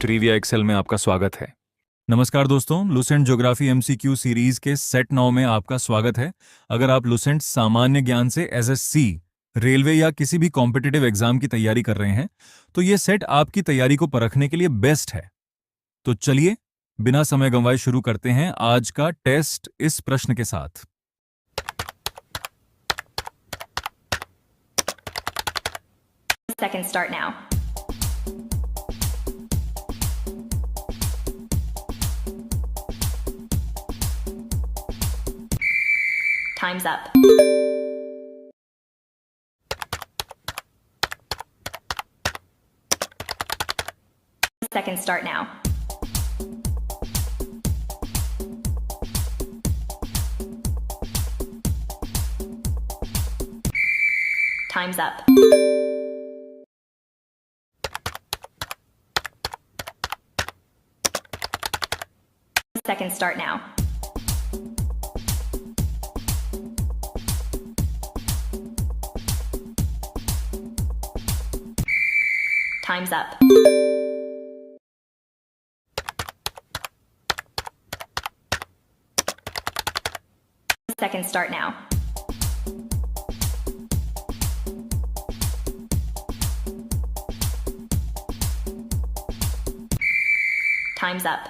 Trivia Excel में आपका स्वागत है। नमस्कार दोस्तों, लुसेंट ज्योग्राफी एमसीक्यू सीरीज के सेट 9 में आपका स्वागत है। अगर आप लुसेंट सामान्य ज्ञान से एसएससी, रेलवे या किसी भी कॉम्पिटिटिव एग्जाम की तैयारी कर रहे हैं तो ये सेट आपकी तैयारी को परखने के लिए बेस्ट है। तो चलिए बिना समय गंवाए शुरू करते हैं आज का टेस्ट इस प्रश्न के साथ। Seconds start now. Time's up. Seconds start now. Time's up. Seconds start now. Time's up. Seconds start now. Time's up.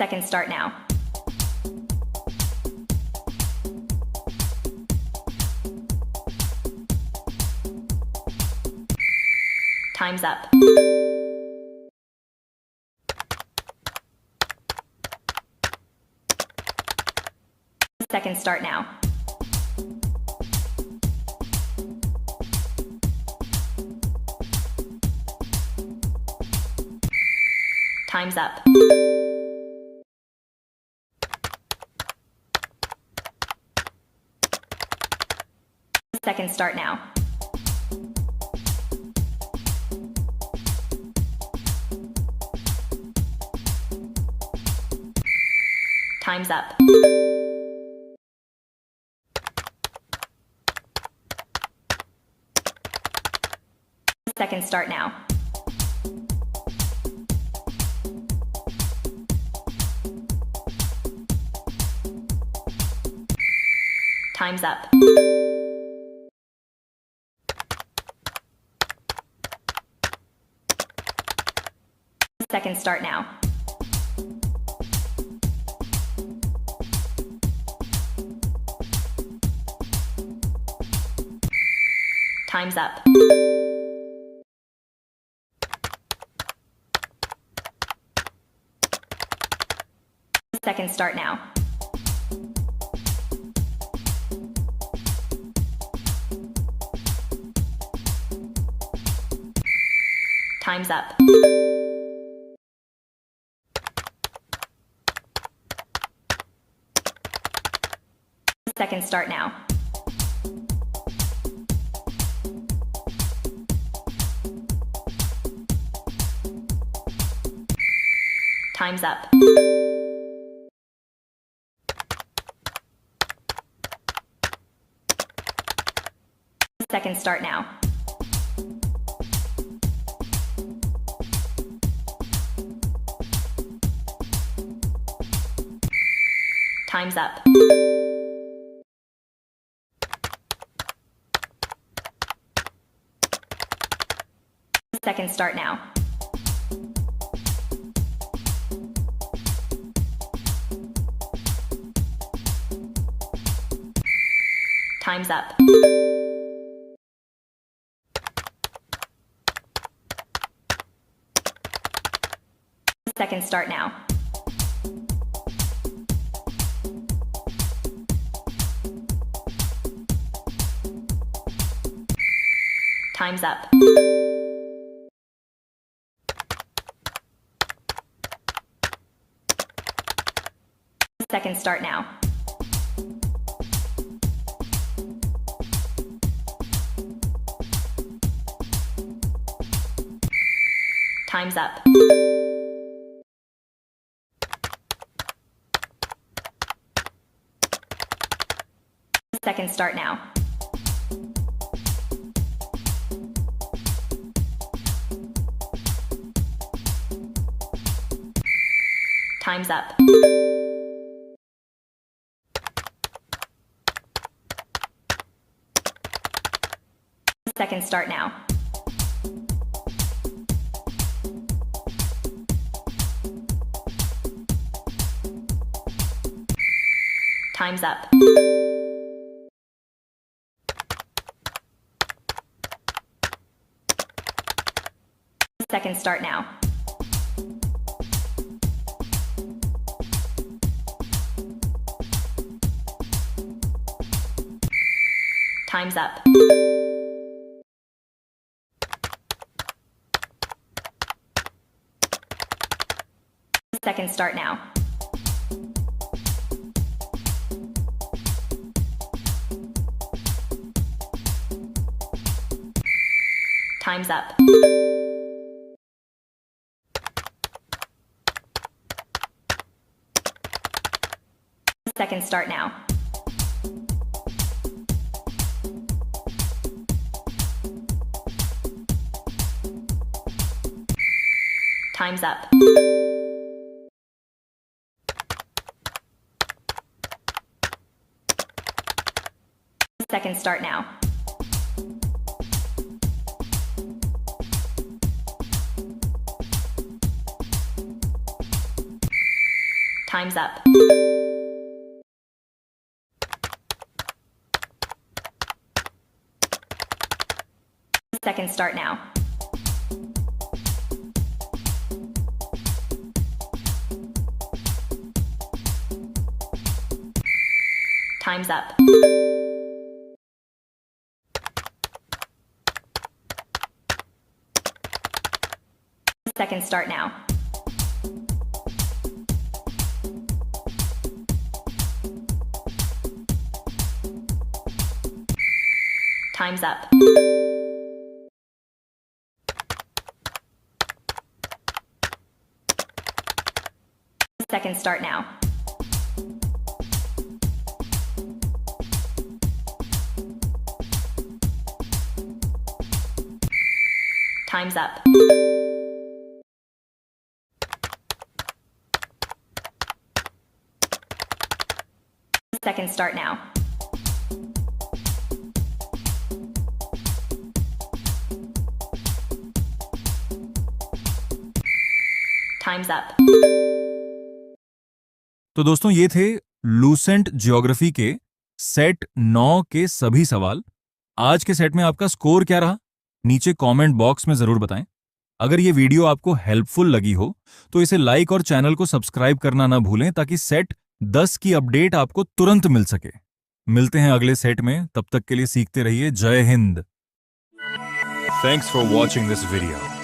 Seconds start now. Time's up. Seconds start now. Time's up. Seconds start now. Time's up. Seconds start now. Time's up. Seconds start now. Time's up. Seconds start now. Time's up. Seconds start now. Time's up. Seconds start now. Time's up. Seconds start now. Time's up. Seconds start now. Time's up. Seconds start now. Time's up. Seconds start now. Time's up. Seconds start now. Time's up. Seconds start now. Time's up. Seconds start now. Time's up. Seconds start now. Time's up. Seconds start now. Time's up. Seconds start now. Time's up. Seconds start now. Time's up. Seconds start now. Time's up. Seconds start now. Time's up. तो दोस्तों ये थे Lucent geography के set 9 के सभी सवाल। आज के सेट में आपका स्कोर क्या रहा, नीचे कमेंट बॉक्स में जरूर बताएं। अगर ये वीडियो आपको हेल्पफुल लगी हो तो इसे लाइक और चैनल को सब्सक्राइब करना ना भूलें ताकि सेट 10 की अपडेट आपको तुरंत मिल सके। मिलते हैं अगले सेट में, तब तक के लिए सीखते रहिए। जय Hind. Thanks for watching this video.